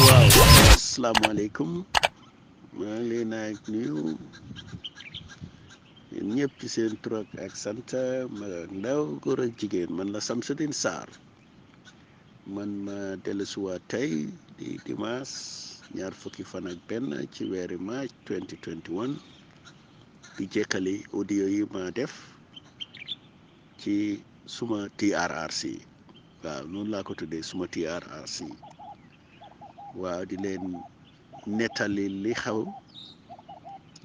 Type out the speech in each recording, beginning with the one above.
waaw asalaamaaleykum maa ngi leen a nuyu yéen ñëpp ci seen tur ak sant mag ak ndaw góor ak jigéen man la Samsudeen Sarr man ma dellusiwaat tey di dimanche ñaar fukki fan ak benn ci weeri March 2021 di jekkali audio yi ma def ci suma TRRC waaw noonu laa ko tuddee suma TRRC waaw di leen nettali li xew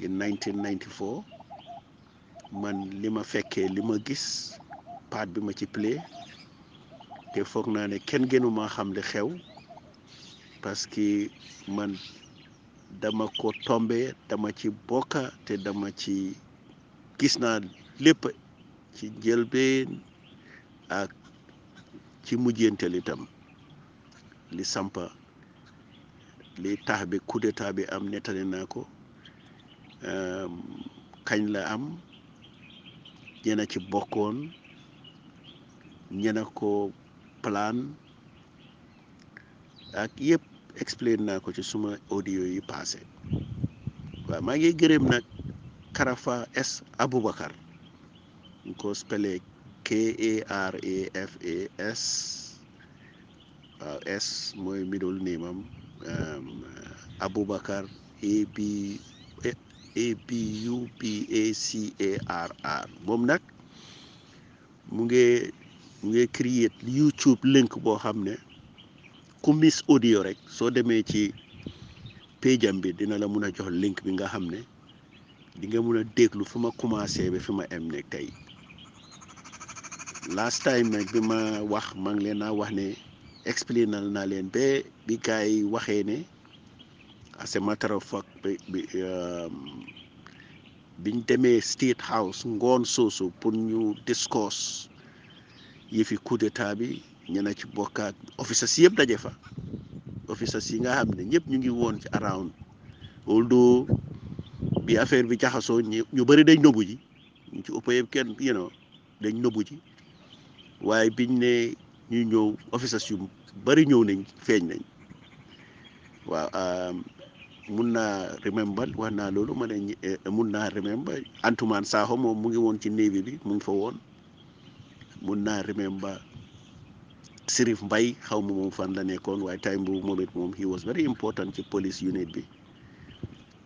in 1994 man li ma fekkee li ma gis paat bi ma ci play te foog naa ne kenn gënu maa xam li xew parce que man dama ko tombe dama ci bokka te dama ci gis naa lépp ci njëlbeen ak ci mujjanteel itam li sampa li tax bi coup d'état bi am nettali naa ko kañ la am ñena ci bokkoon ñena ko plan ak yëpp explain naa ko ci suma audio yi passé waaw maa ngi gërëm nag Karafa S Aboubacar ñu ko spellé KARAFAS waaw S mooy middle name am Aboubacar ABUBACARR moom nag mu ngi create YouTube link boo xam ne ku miss audio rek soo demee ci page am bi dina la mun a jox link bi nga xam ne di nga mun a déglu fi ma commencé ba fi ma em ne tey last time nag bi ma wax maa ngi leen a wax ne explainal naa leen ba bi gars yi waxee ne as a matter of fact biñ demee State House ngoon soosu pour ñu discuss yëfi coup d'état bi ñena ci bokkaat officers yëpp daje fa officers yi nga xam ne ñëpp ñu ngi woon ci around although bi affaire bi jaxasoo ñu bëri dañ nëbbu ji ñu ci ëpp yëpp kenn dañ nëbbu ji waaye biñ ne ñu ñëw officers yu bëri ñëw nañ feeñ nañ waaw mun naa remember wax naa loolu ma ne mun naa remember Antumaan Saaxo moom mu ngi woon ci Navy bi mu ngi fa woon mun naa remember Sirif Mbay xaw ma moom fan la nekkoon waaye time boobu moom it moom he was very important ci police unit bi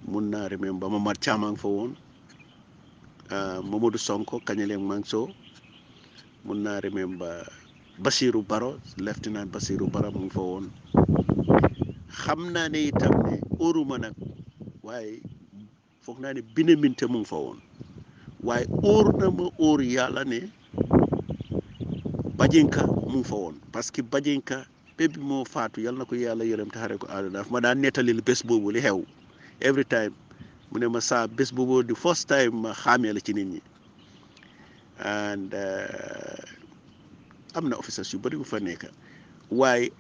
mun naa remember Mamad Thiam a ngi fa woon Mamadou Sonko Kañaleeng Manso mun naa remember Basiru Baro lieutenant Basiru Baro mu ngi fa woon xam naa ne itam ne óoruma nag waaye foog naa ne Bineminte mu ngi fa woon waaye óor na ma óor yàlla ne Bajinka mu ngi fa woon parce que Bajinka bépp moo faatu yal na ko yàlla yërëm te xare ko àdduna daf ma daan nettalil bés boobu li xew every time mu ne ma saa bés boobu di first time ma xaamee la ci nit ñi and am na officers yu bëri bu fa nekk waaye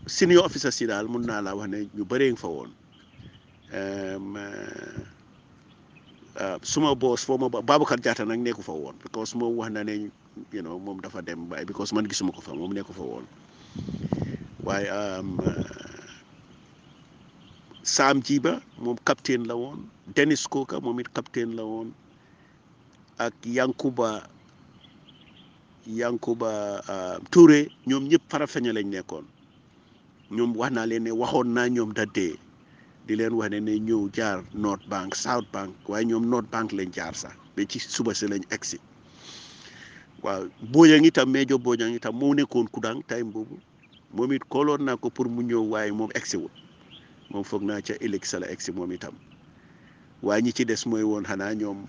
senior officers yi daal mun naa laa wax ne ñu bëree nga fa woon suma boss foo ma Babacar Jatta nag nekku fa woon because moom wax na ne moom dafa dem waaye because man gisuma ko fa moom nekku fa woon waaye Sam Jiba moom capitaine la woon Dennis Koka moom it capitaine la woon ak Yankuba Touré ñoom ñëpp Farafeñe lañ nekkoon ñoom wax naa leen ne waxoon naa ñoom daddee di leen wax ne ñëw jaar North Bank South Bank waaye ñoom North Bank lañ jaar sax ba ci suba si lañ egsi waaw Bojang itam Major Bojang itam moo nekkoon Kudang time boobu moom it kooloon naa ko pour mu ñëw waaye moom egsi wul moom foog naa ca ëllëg sa la egsi moom itam waaye ñi ci des mooy woon xanaa ñoom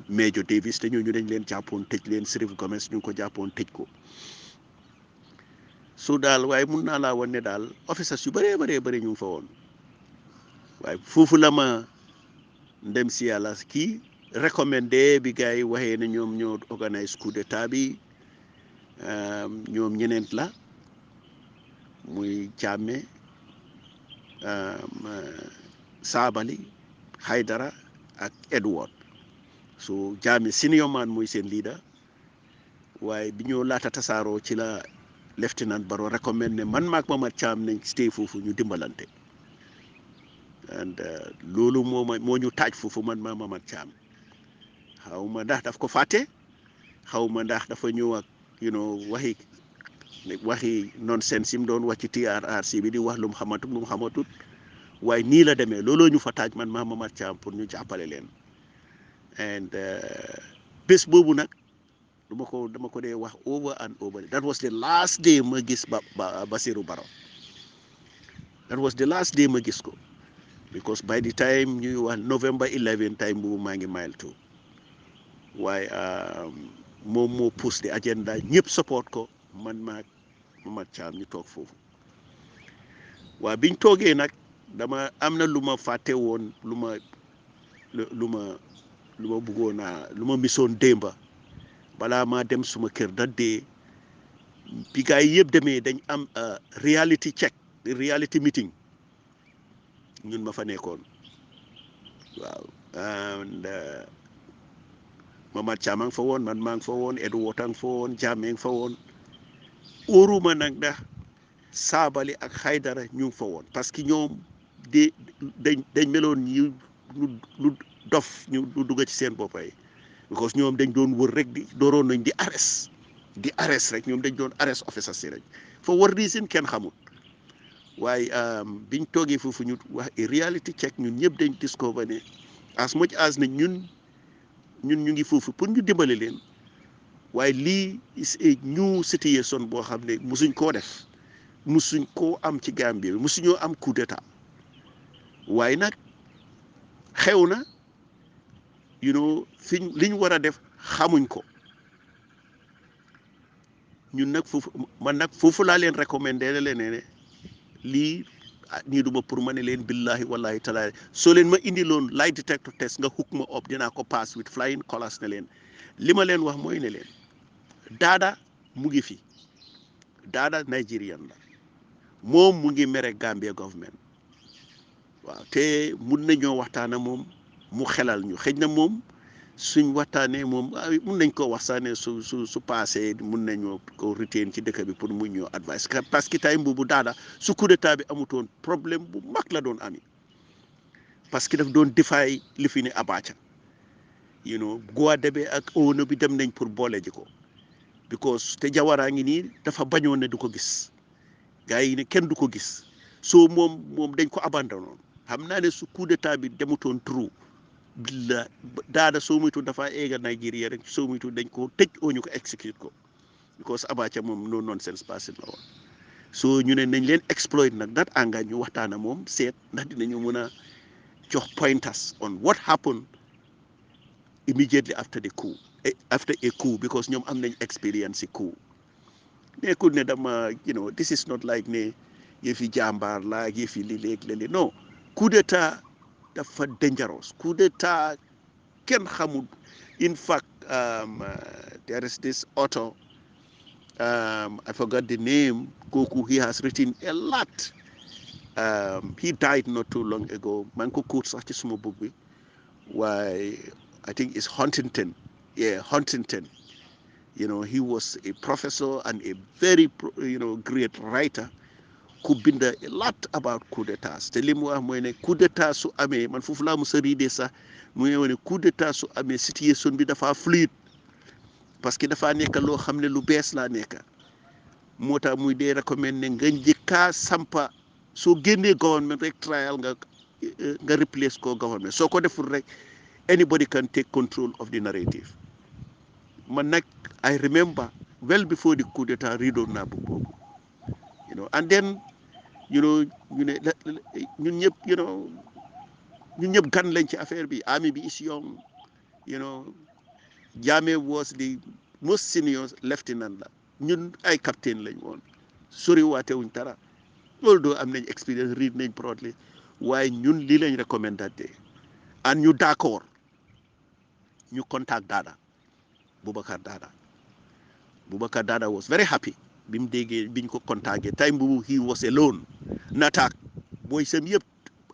Major Davis te ñooñu dañ leen jàppoon tëj leen Sirif Gomez ñu ngi ko jàppoon tëj ko su daal waaye mun naa laa wan ne daal officers yu bëree bëri ñu ngi fa woon waaye foofu la ma ndem si yàlla kii recommandé bi gars yi waxee ne ñoom ñoo organise coup d'état bi ñoom ñeneent la muy Jammeh Sabally Haidara ak Edward so Jammeh senior man muy seen leader waaye bi ñoo laata tasaaroo ci la lieutenant Barrow recommend ne man maak Mamad Cham nañ stay foofu ñu dimbalante and loolu moo ñu taaj foofu man maa Mamad Cham xaw ma ndax daf ko fàtte xaw ma ndax dafa ñëw ak waxi nonsense yi mu doon wax ci TRRC bi di wax lu mu xamatut waaye nii la demee looloo ñu fa taaj man maa Mamad Cham pour ñu jàppale leen and bés boobu nag dama ko dee wax over and over that was the last day ma gis Basiru Barrow that was the last day ma gis ko because by the time ñuy wax November 11 time boobu maa ngi mile two waaye moom moo pousse the agenda ñëpp support ko man maag Mamad Cham ñu toog foofu waaw biñ toogee nag am na lu ma fàtte woon lu ma bëggoon lu ma misoon démba balaa maa dem suma kër da dee bi gars yi yëpp demee dañ am reality check reality meeting ñun ma fa nekkoon waaw and Mamad Cham a ngi fa woon man maa ngi fa woon Edou Wota a ngi fa woon Jammeh ngi fa woon óoruma nag ndax Sabally ak Haidara ñu ngi fa woon parce que ñoom dañ meloon ñu lu dof ñu dugg ci seen boppay because ñoom dañ doon wër rek dooroon nañ di arrest rek ñoom dañ doon arrest officers si rek for war reason kenn xamul waaye biñ toogee foofu ñu wax reality check ñun ñëpp dañ discover ne as much as ne ñun ñu ngi foofu pour ñu dimbale leen waaye lii is a new situation boo xam ne musuñ koo def musuñ koo am ci Gambie bi musuñoo am coup d'état waaye nag xew na liñ war a def xamuñ ko ñun nag foofu laa leen recommandé leen ne lii nii duma pour ma ne leen billahi wallahi taala soo leen ma indi loon lie detector test nga hook ma up dinaa ko pass with flying colors ne leen li ma leen wax mooy ne leen Dada mu ngi fi Dada Nigerian la moom mu ngi mere Gambia government waaw te mun nañoo waxtaana moom mu xelal ñu xëj na moom suñ waxtaanee moom mun nañ koo waxtaanee su passé mun nañoo ko retain ci dëkk bi pour mu ñëw advice parce que time boobu Dada su coup d'état bi amutoon problème bu mag la doon ami parce que daf doon defy li fi ne Abacha Gowon ak Ono bi dem nañ pour boole ji ko because te Jawara ngi nii dafa bañoon ne du ko gis gars yi ne kenn du ko gis soo moom dañ ko abandonné xam naa ne su coup d'état bi demutoon trou billa Dada soo muytu dafa eega Nigeria rek soo muytu dañ ko tëj oo ñu ko execute ko because Abacha moom no nonsense person la woon soo ñu ne nañ leen exploit nag dat engagé ñu waxtaana moom seet ndax dinañu mën a jox pointers on what happened immediately after a coup because ñoom am nañ experience si coup nekkul ne dama this is not like ne yëfi jàmbaar la yëfi li léeg-léeg non coup d'état dafa dangerous coup d'état kenn xamul in fact there is this author I forgot the name kooku he has written a lot he died not too long ago man ko quote sax ci suma book bi waaye I think it's Huntington Huntington he was a professor and a very great writer ku bind a lot about coup d'état te li mu wax mooy ne coup d'état su amee man foofu laa mos a riidee sax mu ngi ne coup d'état su amee situation bi dafa fluide parce que dafa nekk loo xam ne lu bees laa nekk moo tax muy dee recommend ne nga njëkkaa sampa soo génnee government rek trial nga replace ko government soo ko deful rek anybody can take control of the narrative man nag I remember well before the coup d'état riidoon naa book boobu and then ñu ne ñun ñëpp gan lañ ci affaire bi army bi is young Jammeh was the most senior lieutenant la ñun ay captain lañ woon sori waate wuñ dara loolu doo am nañ expérience read nañ broadly waaye ñun lii lañ recommandé and ñu d'accord ñu contact Dada Boubacar Dada was very happy bi mu déggee biñ ko contacté time boobu he was alone nataak booy sam yëpp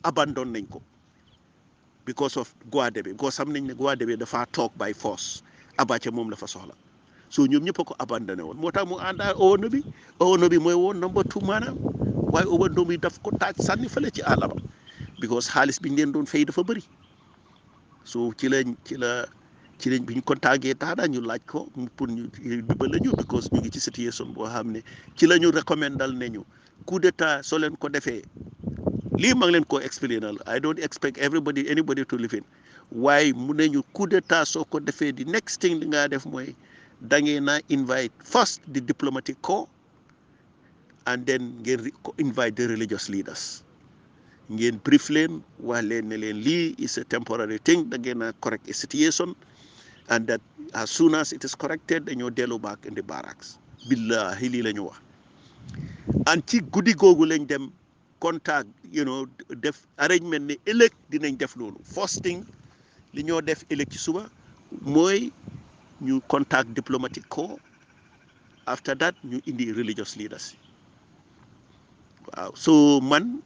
abandon nañ ko because of Gowon because xam nañ ne Gowon dafa toog by force Abacha moom la fa soxla so ñoom ñëpp a ko abandonné woon moo tax mu àndaa owono bi mooy woon number 2 maanaam waaye owono bi daf ko taaj sànni fële ci àll ba because xaalis bi ñu leen doon fay dafa bëri so ci lañ bi ñu contacté tax ñu laaj ko pour ñu dimbale ñu because ñu ngi ci situation boo xam ne ci la ñu recommandal ne ñu coup d'état soo leen ko defee lii maa ngi leen koo explainal I don't expect anybody to live in waaye mu ne ñu coup d'état soo ko defee di next thing li nga def mooy da ngeen na invite first the diplomatic corps and then ngeen invite the religious leaders ngeen brief leen wax leen ne leen lii is a temporary thing da ngeen na correct a situation and that as soon as it is corrected dañoo dellu back in the barracks billahi lii la ñu wax and ci guddi googu lañ dem contact def arrangement ne ëllëg dinañ def loolu first thing li ñoo def ëllëg ci suba mooy ñu contact diplomatic corps after that ñu indi religious leaders waaw so man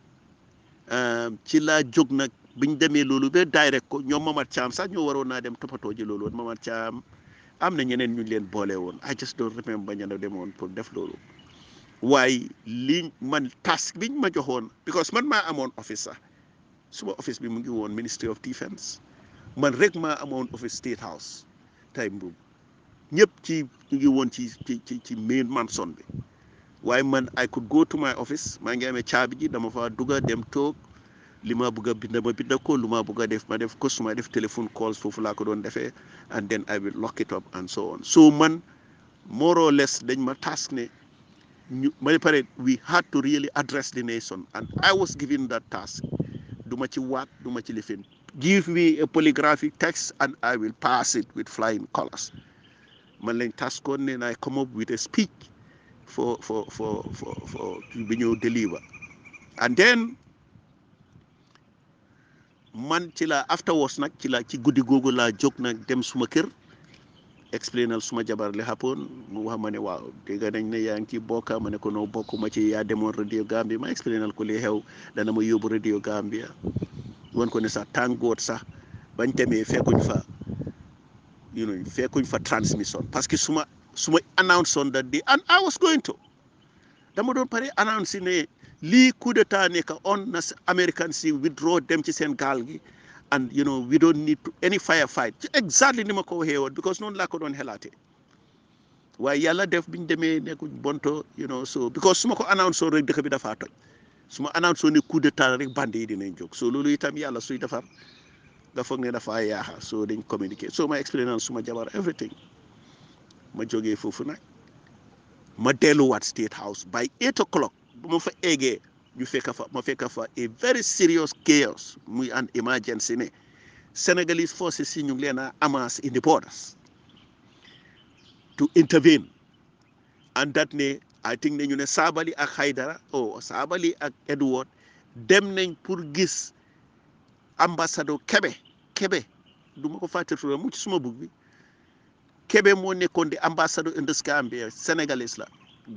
ci laa jóg nag biñ demee loolu ba direct ko ñoom Mamad Thiam sax ñoo waroon naa dem toppatoo ji loolu woon Mamad Thiam am na ñeneen ñu leen boole woon I just don't remember ña demoon pour def loolu waaye li man task biñ ma joxoon because man maa amoon office sax suma office bi mu ngi woon Ministry of Defence man rek maa amoon office State House time boobu ñëpp ñu ngi woon ci main mansion bi waaye man I could go to my office maa ngi amee caabi ji dama fa dugga dem toog li ma bëgg a bind ma bind ko lu ma bëgg a def ma def ko su ma def téléphone calls foofu laa ko doon defee and then I will lock it up and so on so man more or less dañ ma task ne ma pare we had to really address the nation and I was given that task du ma ci waat du ma ci lifin give me a polygraphic text and I will pass it with flying colors man lañ task koon ne I come up with a speech for bi ñëw deliver and then man ci la afterwards nag ci guddi googu laa jóg nag dem suma kër explainal suma jabar li happen mu wax ma ne waaw dégg nañ ne yaa ngi ci bokka ma ne ko noo bokk ma ci yaa demoon radio Gambia ma explainal ko li xew dana ma yóbbu radio Gambia won ko ne sax tàngoot sax bañ demee fekkuñ fa transmission parce que suma announce on that day and I was going to dama doon pare announce ne lii coup d'état nekk on na American si withdraw dem ci seen gaal gi and we don't need any firefight exactly ni ma ko waxee woon because noonu laa ko doon xelaatee waaye yàlla def biñ demee nekkuñ bonto so because su ma ko announce rek dëkk bi dafaa toj su ma announce ne coup d'état rek bandi yi dinañ jóg so loolu itam yàlla suy defar nga foog ne dafaa yaaxa so dañ communiquer so ma explain suma jabar everything ma jógee foofu nag ma delluwaat State House by 8 o'clock bu ma fa eggee ma fekk fa a very serious chaos muy an emergency ne Senegalese forces si ñu ngi leen a amass in the borders to intervene and that ne I think ne ñu ne Sabally ak Haidara Sabally ak Edward dem nañ pour gis ambassadeur Kebe du ma ko fàtte turam mu ci suma bug bi Kebe moo nekkoon di ambassadeur in the Gambia Sénégalais la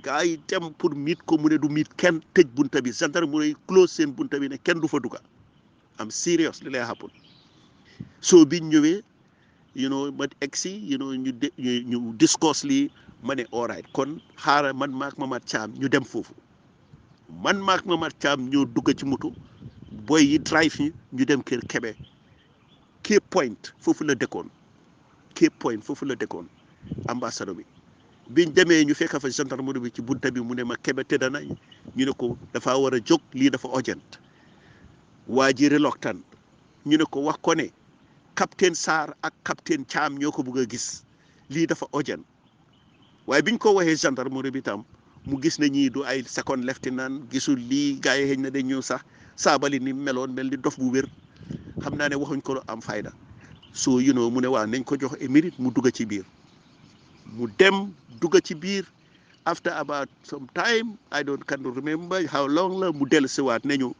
gaa yi dem pour miit ko mu ne du miit kenn tëj bunta bi gendarmerie close seen bunta bi ne kenn du fa dugga am serious li lay happen so biñ ñëwee ma egsi ñu discuss lii ma ne all right kon xaaral man maak Mamad Thiam ñu dem foofu man maak Mamad Thiam ñoo dugga ci moto boy yi drive ñu dem kër Kebe Cape Point foofu la dëkkoon ambassadeur bi biñ demee ñu fekk fa gendarmerie bi ci bunta bi mu ne ma Kebe tëdd na ñu ne ko dafa war a jóg lii dafa urgent waa ji reluctant ñu ne ko wax ko ne capitaine Sarr ak capitaine Thiam ñoo ko bëgg a gis lii dafa urgent waaye biñ ko waxee gendarmerie bi tam mu gis ne ñii du ay second lieutenant gisul lii gars yi xëy na dañ ñëw sax Sabally ni meloon mel ni dof bu wér xam naa ne waxuñ ko am fayda so mu ne waa nañ ko jox a minute mu dugg ci biir mu dem dugg ci biir after about some time I can't remember how long la mu dellu siwaat nañu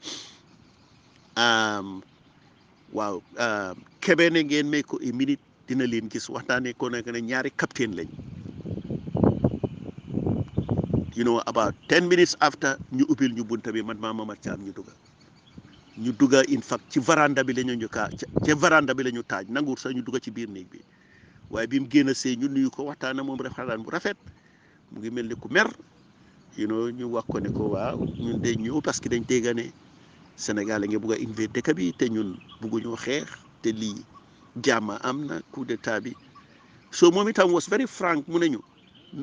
waaw Kebe ne ngeen may ko a minute dina leen gis waxtaanee ko nekk ne ñaari capitaine lañ about 10 minutes after ñu ubbil ñu bunta bi man maa Mamad Thiam ñu dugga in fact ci varanda bi la ñu taaj nanguur sax ñu dugga ci biir néeg bi waaye bi mu génn see ñu nuyu ko waxtaan moom waxtaan bu rafet mu ngi mel ni ku mer ñu wax ko ne ko waaw ñun de ñëw parce que dañ dégg ne Sénégal a ngi bugg a invade dëkk bi te ñun bugguñoo xeex te lii jàmm am na coup d'état bi so moom itam was very frank mu ne ñu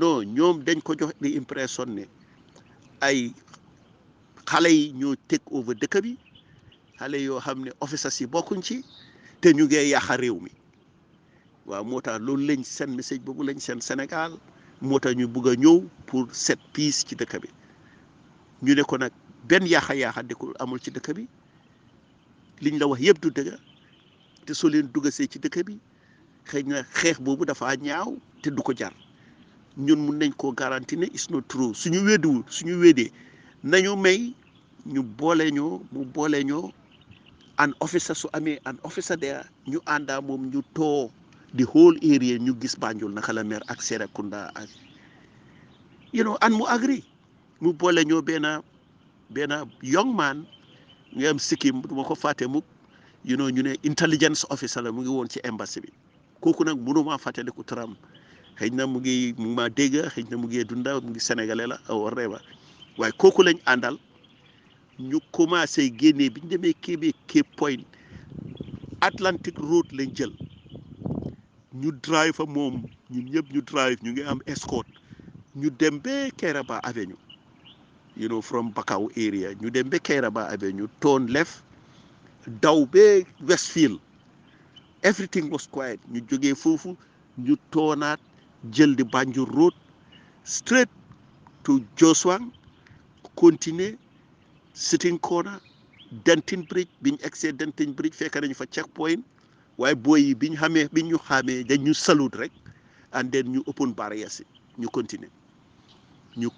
non ñoom dañ ko jox di impression ne ay xale yi ñoo take over dëkk bi xale yoo xam ne officers yi bokkuñ ci te ñu ngee yàqa réew mi waaw moo tax loolu lañ seen message boobu lañ seen Sénégal moo tax ñu bugg a ñëw pour set peace ci dëkk bi ñu ne ko nag benn yaaxa dëkkul amul ci dëkk bi liñ la wax yëpp du dëgg te soo leen dugasee ci dëkk bi xëy na xeex boobu dafa ñaaw te du ko jar ñun mun nañ koo garanti ne it's not true suñu weedee nañu may ñu boole ñoo an officer su amee an officer there ñu àndaa moom ñu too the whole area ñu gis Banjul naka la mer ak Serekunda ak an mu agree mu boole ñoo benn young man nga am sikkim du ma ko fàtte mukk ñu ne intelligence officer la mu ngi woon ci embassy bi kooku nag mënuma fàttaliku turam xëy na mu ngi maa dégg xëy na mu ngi dunda mu ngi sénégalais la aw reeba waaye kooku lañ àndal ñu commencé génnee bi ñu demee Cape Point Atlantic Road lañ jël ñu drive fa moom ñun ñëpp ñu drive ñu ngi am escort ñu dem ba Kairaba Avenue from Bakau area ñu dem ba Kairaba Avenue turn left daw ba Westfield everything was quiet ñu jógee foofu ñu toonaat jël di Banjul Road straight to Joswang continuer sitting corner Denton Bridge biñ egsee Denton Bridge fekk nañu fa checkpoint waaye booy yi biñ ñu xamee dañ ñu salute rek and then ñu open barrières yi ñu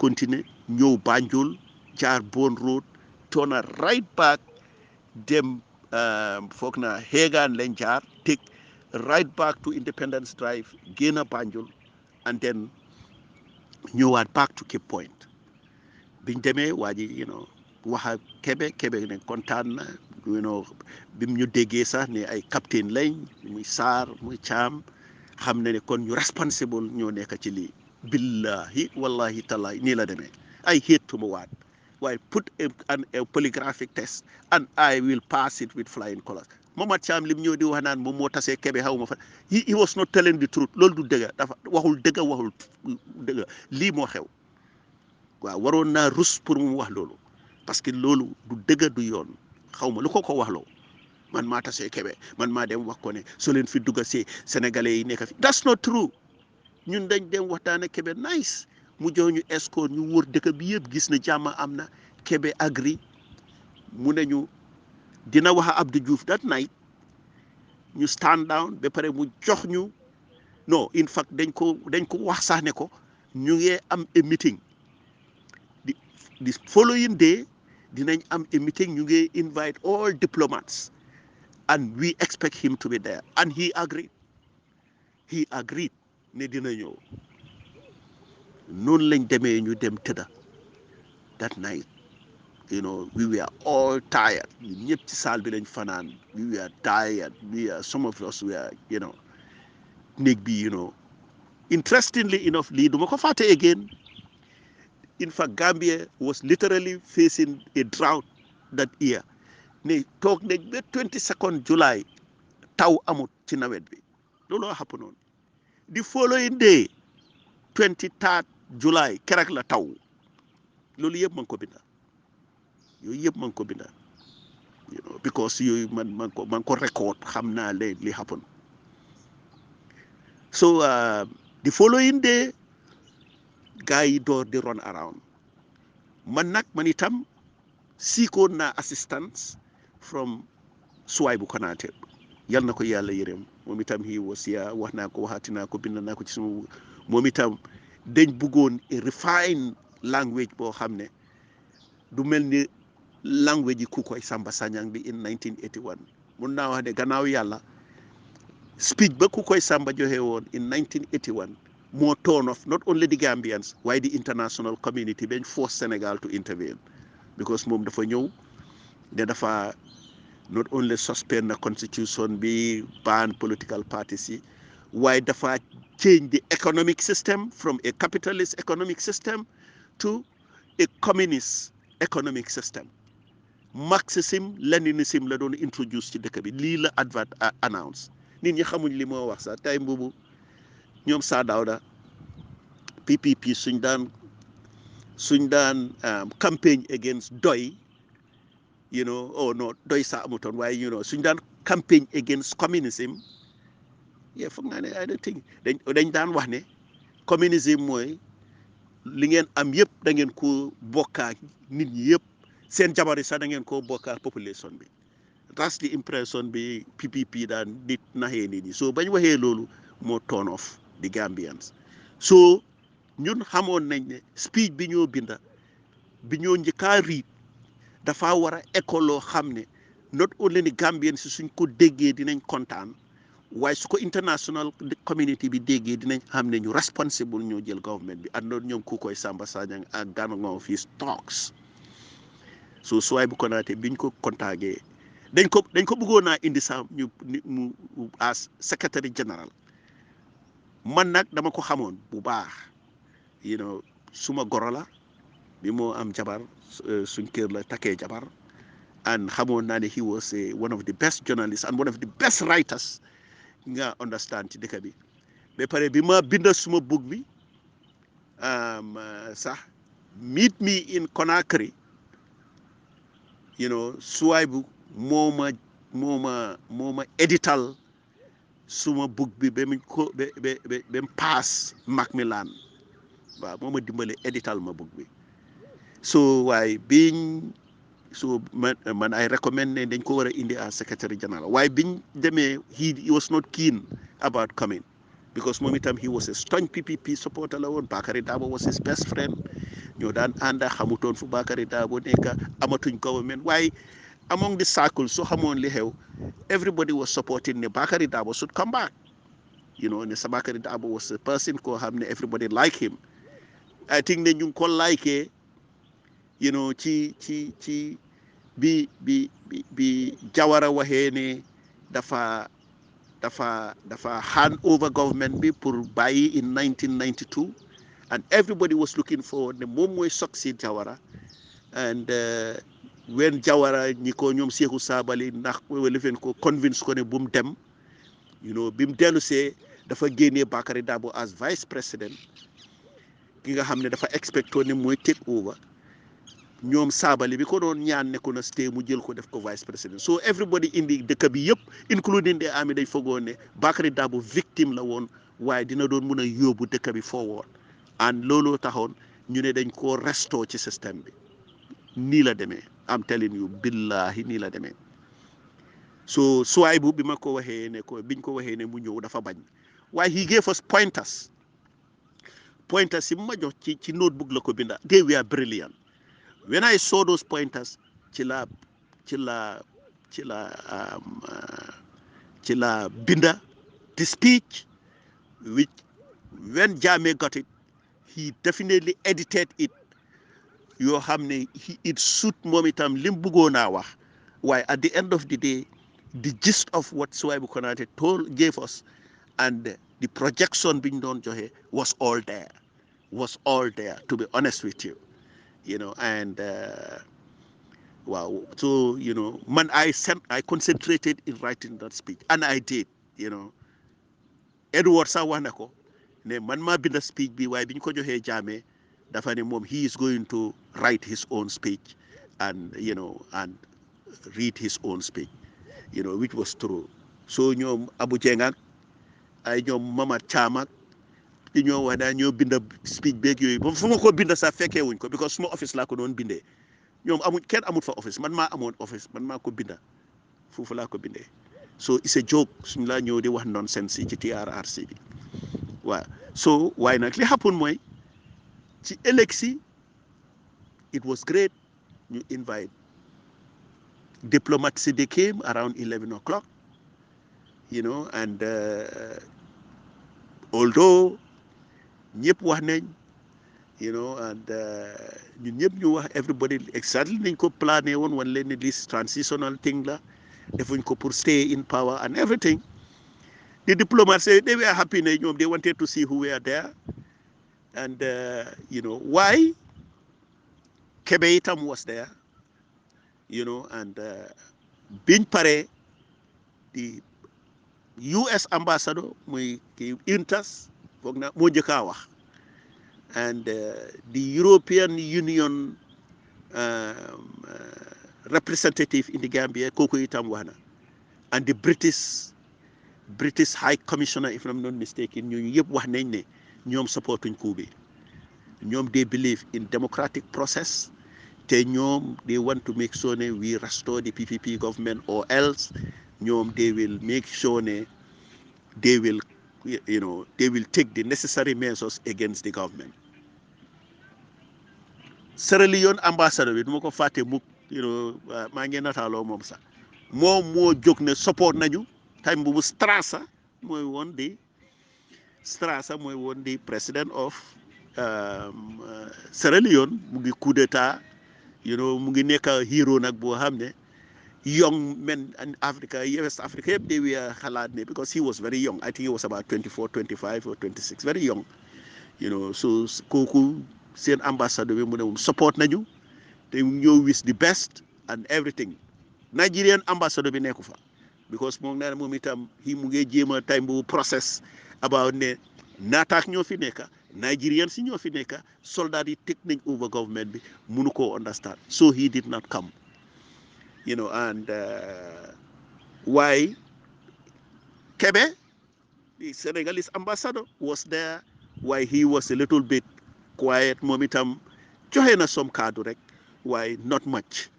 continuer ñëw Banjul jaar Bon Road turn right back dem foog naa Hegan lañ jaar take right back to Independence Drive génn Banjul and then ñëwaat back to Cape Point biñ demee waa ji waxa Kebe ne kontaan na bim ñu déggee sax ne ay capitaine lañ muy Sarr muy Cham xam ne kon ñu responsible ñoo nekk ci lii billahi wallahi tallahi nii la demee I hate to waat waaye put a polygraphic test and I will pass it with flying colors Momad Cham lim ñëw di wax naan moom moo tasee Kebe xaw ma fa he was not telling the truth loolu du dëgg dafa waxul dëgg lii moo xew waaw waroon naa rus pour mu wax loolu parce que loolu du dëgg du yoon xaw ma lu ko waxloo man maa tasee Kebe man maa dem wax ko ne soo leen fi dugga see sénégalais yi nekk fi that's not true ñun dañ dem waxtaan ak Kebe nice mu jox ñu escort ñu wër dëkk bi yëpp gis na jàmm am na Kebe agree mu ne ñu dina wax Abdou Diouf that night ñu stand down ba pare mu jox ñu non in fact dañ ko wax sax ne ko ñu ngi am a meeting the following day dinañ am a meeting ñu ngi invite all diplomats and we expect him to be there and he agreed ne dina ñëw noonu lañ demee ñu dem tëdda that night we were all tired ñun ñëpp ci saal bi lañ fanaan we were tired some of us were néeg bi interestingly enough lii duma ko fàtte again in fact Gambia was literally facing a drought that year ne toog nañ ba 22nd July taw amut ci nawet bi looloo happen noonu the following day 23rd July keroog la taw loolu yëpp man ko binda yooyu yëpp man ko binda because yooyu man ko record xam naa li happen so the following day gars yi door di run around man itam seekoon naa assistance from Suwaybu Konaté yal na ko yàlla yërëm moom itam he was here wax naa ko waxaati naa ko bind naa ko ci suma moom itam dañ bëggoon a refined language boo xam ne du mel ni language yi Kukoy Samba Sanyang bi in 1981 mun naa wax ne gannaaw yàlla speech ba Kukoy Samba joxe woon in 1981 moo turn off not only the Gambians waaye the international community bañ force Sénégal to intervene because moom dafa ñëw ne dafa not only suspend na constitution bi ban political parties yi waaye dafa change the economic system from a capitalist economic system to a communist economic system. Marxism Leninism la doon introduce ci dëkk bi lii la advert announce nit ñi xamuñ li moo wax sax tey boobu ñoom Saa Dawda PPP suñ daan campaign against doy oh no doy sax amutoon waaye suñ daan campaign against communism foog naa ne I don't think dañ daan wax ne communism mooy li ngeen am yëpp da ngeen ko bokkaak nit ñi yëpp seen jabar yi sax da ngeen ko bokkaak population bi that's the impression bi PPP daan nit naxee nit ñi so bañ waxee loolu moo turn off the Gambians so ñun xamoon nañ ne speech bi ñoo binda bi ñoo njëkkaa riit dafa war a école loo xam ne not only ni Gambians si suñ ko déggee dinañ kontaan waaye su ko international community bi déggee dinañ xam ne ñu responsible ñoo jël government bi àndoon ñoom ku koy Samba Sagnang ak Gana Ngom fii talks so suwaay bu konaatee biñ ko contacté dañ ko bëggoon naa indi sax mu as secretary general man nag dama ko xamoon bu baax suma goro la bi moo am jabar suñ kër la takkee jabar and xamoon naa ne he was one of the best journalists and one of the best writers nga understand ci dëkk bi ba pare bi ma binda suma book bi sax meet me in Conakry suwaay bu moo ma edital suma book bi ba mu ko ba mu paas Macmillan waaw moo ma dimbale edital ma book bi so waaye so man I recommend ne dañ ko war a indi as secretary general waaye biñ demee he was not keen about coming because moom itam he was a staunch PPP supporter la woon Bakary Dabo was his best friend ñoo daan ànda xamutoon fu Bakary Dabo nekk amatuñ government waaye among the circles so xamoon li xew everybody was supporting ne Bakary Dabo should come back ne sa Bakary Dabo was a person koo xam ne everybody like him I think ne ñu ngi ko likee ci bi Jawara waxee ne dafa hand over government bi pour bàyyi in 1992 and everybody was looking forward ne moom mooy succeed Jawara and when Jawara ñi ko ñoom Seeku Sabally ndax lefen ko convince ko ne bu mu dem bi mu dellusee dafa génnee Bakary Dabo as vice président ki nga xam ne dafa expecto ne mooy take over ñoom Sabally bi ko doon ñaan ne ko na stay mu jël ko def ko vice président so everybody indi dëkk bi yëpp including the army dañ fogoon ne Bakary Dabo victime la woon waaye dina doon mun a yóbbu dëkk bi forward and looloo taxoon ñu ne dañ koo restore ci système bi nii la demee am telling you billahi nii la demee so suwaay bu bi ma ko waxee ne ko biñ ko waxee ne mu ñëw dafa bañ waaye he gave us pointers yi mu ma jox ci notebook la ko binda they were brilliant when I saw those pointers ci la binda the speech which when Jammeh got it he definitely edited it yoo xam ne it suit moom itam lim bëggoon a wax waaye at the end of the day the gist of what Suwaibu Konaté gave us and the projection biñ doon joxe was all there to be honest with you and wow so man I concentrated in writing that speech and I did Edward sax wax na ko ne man maa binda speech bi waaye biñ ko joxee Jammeh dafa ne moom he is going to write his own speech and and read his own speech which was true so ñoom Abu Jeng ak ay ñoom Mama Cham ak di ñoo wax daal ñoo binda speech beeg yooyu ba fu ma ko binda sax fekkee wuñ ko because suma office laa ko doon bindee ñoom kenn amut fa office man maa amoon office man maa ko binda foofu laa ko bindee so it's a joke suñ laa ñëw di wax nonsense yi ci TRRC bi waaw so waaye nag li happen mooy ci élection it was great ñu invite diplomats they came around 11 o'clock and although ñëpp wax nañ and ñun ñëpp ñu wax everybody exactly nañ ko plané woon wan leen ne this transitional thing la defuñ ko pour stay in power and everything The diplomats they were happy. They wanted to see who were there, and why Kebe itam was there, and biñ pare the US ambassador muy ki Intas foog na moo njëkk a wax, and the European Union representative in the Gambia kooku itam wax na, and the British High Commissioner if I'm not mistaken ñooñu yëpp wax nañ ne ñoom supportuñ coup bi. ñoom they believe in democratic process, te ñoom they want to make sure ne we restore the PPP government, or else ñoom they will make sure ne they will take the necessary measures against the government. Sierra Leone ambassador bi du ma ko fàtte mukk maa ngi nataaloo moom sax moom moo jóg ne support nañu time bu Strassa mooy woon di president of Sierra Leone mu ngi coup d'état mu ngi nekk hero nag boo xam ne young men in Africa, West Africa, they were xalaat because he was very young. I think he was about 24, 25 or 26, very young. So kooku seen ambassador bi mu ne moom support nañu te ñoo wish the best and everything. Nigerian ambassador bi nekku fa because moom nee na moom itam mu ngi jéem a time bu process about ne naataak ñoo fi nekka, Nigerian si ñoo fi nekka, soldat yi take nañ over government bi munu koo understand, so he did not come. And why Kebe, the Senegalese ambassador, was there. Why he was a little bit quiet, momitam joxe na some kaddu rek, why not much.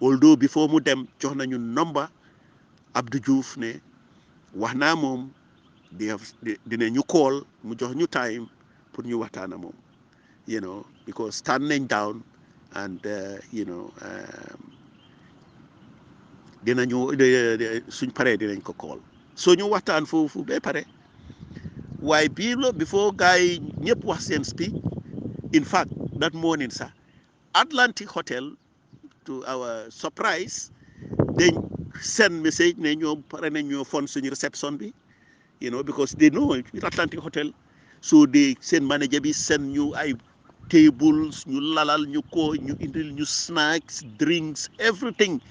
Although before mu dem jox nañu number Abdou Diouf ne wax naa moom dinañu call mu jox ñu time pour ñu waxtaana moom, because stand nañ down and dinañu suñ paree dinañ ko call, so ñu waxtaan foofu ba pare. Waaye before gars yi ñëpp wax seen speech, in fact that morning sax Atlantic Hotel, to our surprise, they send message ne ñoom pare nañ ñoo fund suñu reception bi, because they know Atlantic Hotel, so they send manager bi send ñu ay tables, ñu lalal ñu ko, ñu indil ñu snacks, drinks, everything.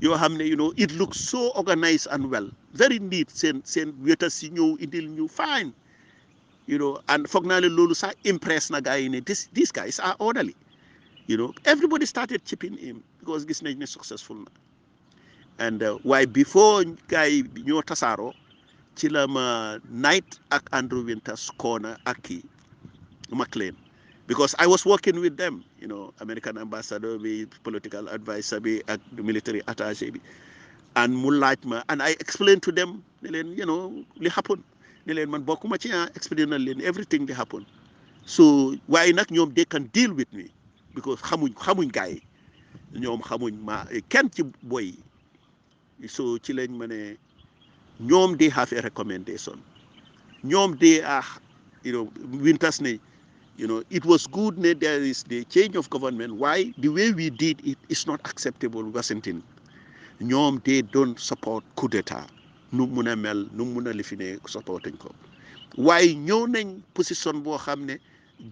yoo xam ne it looks so organized and well, very neat. seen waiters si ñëw indil ñu fine, and foog naa ne loolu sax impress na gars yi ne these guys are orderly. Everybody started chipping in because gis nañ ne successful na. And why before gars yi ñoo tasaaroo ci la ma Knight ak Andrew Winters corner ak kii McLean, because I was working with them, American ambassador bi, political advisor bi ak military attaché bi, and mu laaj ma, and I explained to them ne leen li happen, ne leen man bokkuma ci explain na leen everything li happen. So waaye nag ñoom they can deal with me because xamuñ gars yi, ñoom xamuñ ma kenn ci boy yi. So ci lañ ma ne ñoom they have a recommendation, ñoom they are Winters ne it was good that there is the change of government. Why? The way we did it is not acceptable, Washington. ñoom they don't support coup d'état, nu mun a mel, nu mun a lifine supportuñ ko. Waaye ñëw nañ position boo xam ne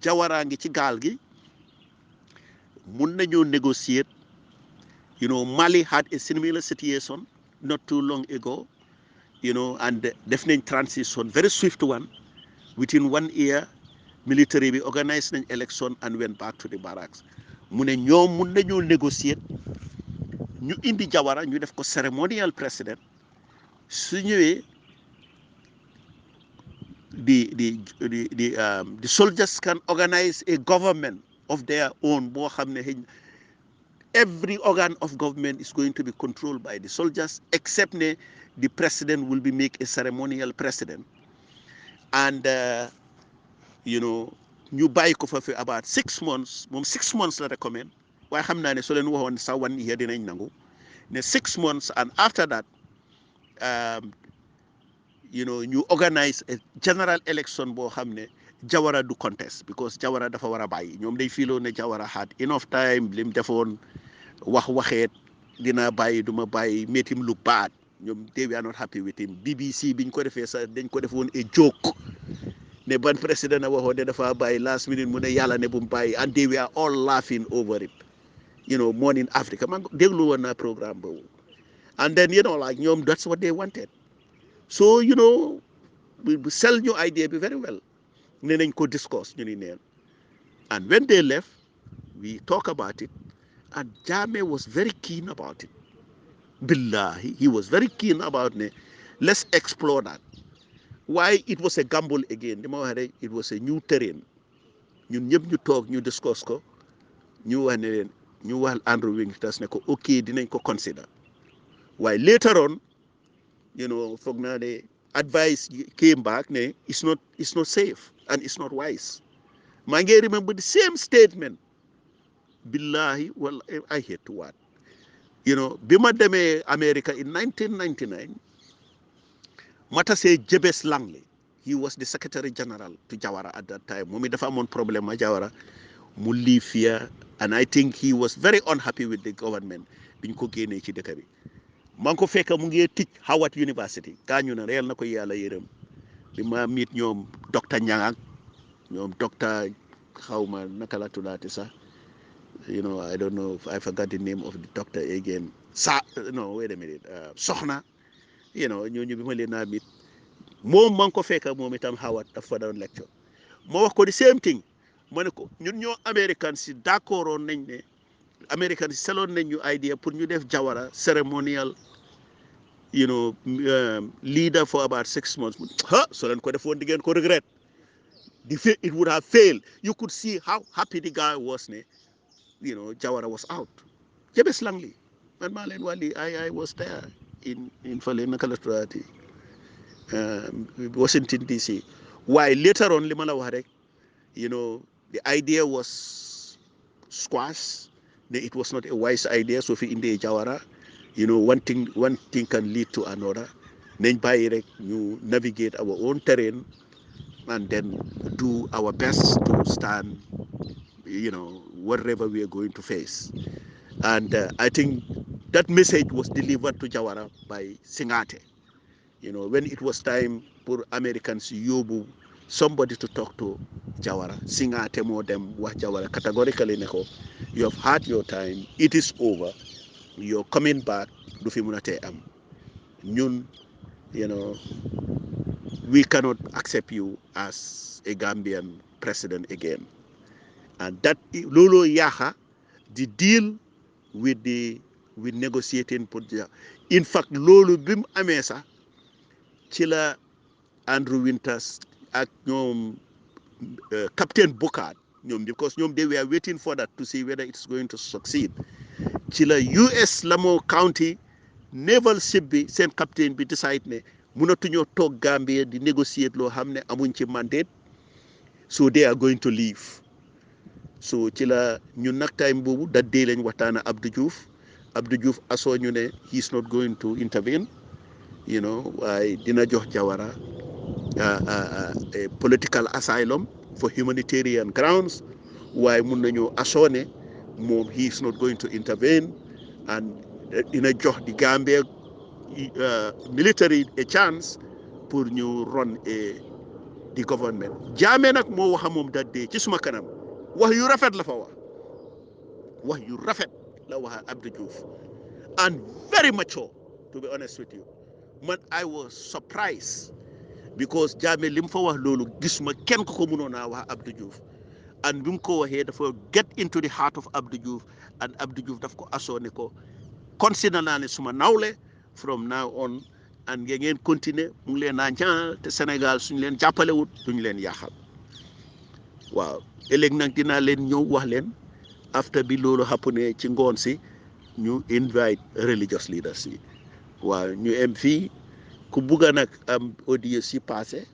Jawara ngi ci gaal gi, mun nañoo négocier. Mali had a similar situation not too long ago, and def nañ transition, very swift one, within 1 year. Military bi organized an election and went back to the barracks. Mu ne ñoom mun nañoo négocier, ñu indi Jawara ñu def ko ceremonial president. Su ñëwee the soldiers can organize a government of their own boo xam ne every organ of government is going to be controlled by the soldiers, except ne the president will be make a ceremonial president. And ñu bàyyi ko fa fi about 6 months, moom 6 months la recommend, waaye xam naa ne soo leen waxoon sax 1 year dinañ nangu ne 6 months, and after that ñu organize a general election boo xam ne Jawara du contest, because Jawara dafa war a bàyyi. ñoom day fiiloo ne Jawara had enough time, lim defoon waxeet dina bàyyi duma bàyyi, made him look bad, ñoom they were not happy with him. BBC biñ ko defee sax dañ ko defoon a joke ne ban président a waxoon ne dafa bàyyi last minute mu ne yàlla ne bu mu bàyyi, and they were all laughing over it. Morning Africa man déglu woon naa programme boobu. And then like ñoom that's what they wanted. So we sell ñu idea bi very well. Ne nañ ko discuss ñu ni neen. And when they left, we talk about it, and Jammeh was very keen about it. Billahi, he was very keen about it. Let's explore that. Why it was a gamble again. It was a new terrain. ñun ñëpp ñu toog ñu discuss ko ñu wax ne leen ñu wax Andrew Wingtas ne ko ok dinañ ko consider. Why later on, foog naa ne advice came back ne it's not safe and it's not wise. maa ngi remember the same statement. Billahi, well, I hate to what. Bima demee America in 1999, Matase Jebes Langley, he was the Secretary General to Jawara at that time. Momi dafa amon problem ma Jawara, mu leave here, and I think he was very unhappy with the government. Biñ ko génnee ci dëkk bi. maa ngi ko fekk mu ngi teach Howard University. Gaañu na reel na ko yàlla yërëm. Bi ma meet ñoom docteur Ñang ak ñoom docteur xawma naka la tuddaati sax. I don't know if I forgot the name of the doctor again. No, wait a minute. Soxna, ñooñu bi ma leen naa mit moom maa ngi ko fekk moom itam Howard dafa doon lecture. moo wax ko the same thing. ma ne ko ñun ñoo American si d'accord oon nañ ne American si seloon nañ ñu idea pour ñu def Jawara ceremonial leader for about 6 months. So leen ko defoon di ngeen ko regret. It would have failed. You could see how happy the guy was ne. Jawara was out. Jebes Langley. Man Malen Wali, I was there in Falena Kalaturati, Washington DC. Why later on Limala Warek, the idea was squashed. It was not a wise idea. So in the Jawara, one thing can lead to another. Then by you navigate our own terrain and then do our best to stand whatever we are going to face. And I think that message was delivered to Jawara by Singate. When it was time for Americans Yobu, somebody to talk to Jawara, Singate more them what Jawara categorically neko, you have had your time, it is over, you're coming back, Dufimunate am. Nyun, we cannot accept you as a Gambian president again. And that Lolo Yaha, the deal with negotiating pour in fact loolu bi mu amee sax ci la Andrew Winters ak ñoom Captain Bokar ñoom because ñoom they were waiting for that to see whether it's going to succeed ci la US Lamo County naval ship bi seen captain bi decide ne mënatuñoo toog Gambia di négocier loo xam ne amuñ ci mandate, so they are going to leave. So ci la ñun nag time boobu that day lañ waxtaan Abdou Diouf asoo ñu ne he's not going to intervene waaye dina jox Jawara a political asylum for humanitarian grounds, waaye mun nañoo asoo ne moom he's not going to intervene and dina jox di Gambia military a chance pour ñu run the government. Jammeh nag moo wax moom that day ci suma kanam wax yu rafet la fa wax yu rafet la wax Abdou Diouf and very mature, to be honest with you. Man, I was surprised because Jammeh lim fa wax loolu gisuma kenn ko mënoon a wax Abdou Diouf, and bi mu ko waxee dafa get into the heart of Abdou Diouf, and Abdou Diouf daf ko assoné ko consider naa ne suma nawle from now on, and ngeen continuer mu ngi leen naa ñaanal te Sénégal suñu leen jàppalewut duñu leen yaaxal. Waaw ëllëg nag dinaa leen ñëw wax leen after bi loolu happené ci ngoon si ñu invite religious leaders yi. Waaw ñu em fii ku bugga nag am audio si passé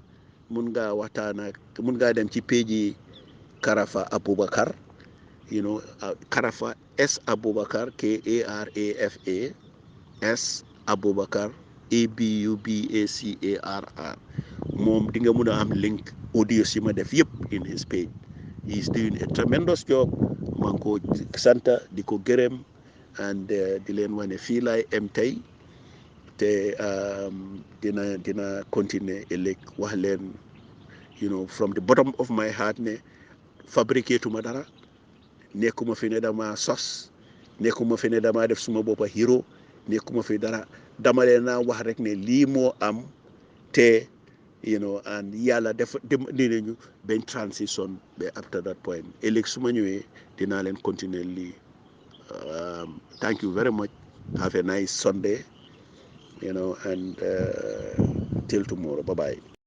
mun ngaa waxtaan ak mun ngaa dem ci page yi Karafa Aboubacar Karafa S Aboubacar KARAFA S Aboubacar ABUBACARR moom di nga mun a am link audio si ma def yëpp in his page. He is doing a tremendous job. maa ngi ko sant di ko gërëm and di leen wane fii laay em tey te dina continuer ëllëg wax leen from the bottom of my heart ne fabriqué tuma dara, nekkuma fi ne dama sos, nekkuma fi ne dama def suma boppa hero, nekkuma fi dara, dama leen naa wax rek ne lii moo am. te and yàlla def dinañu bañ transition ba after that point ëllëg su ma ñëwee dinaa leen continuer lii. Thank you very much. Have a nice Sunday, and till tomorrow. Bye bye.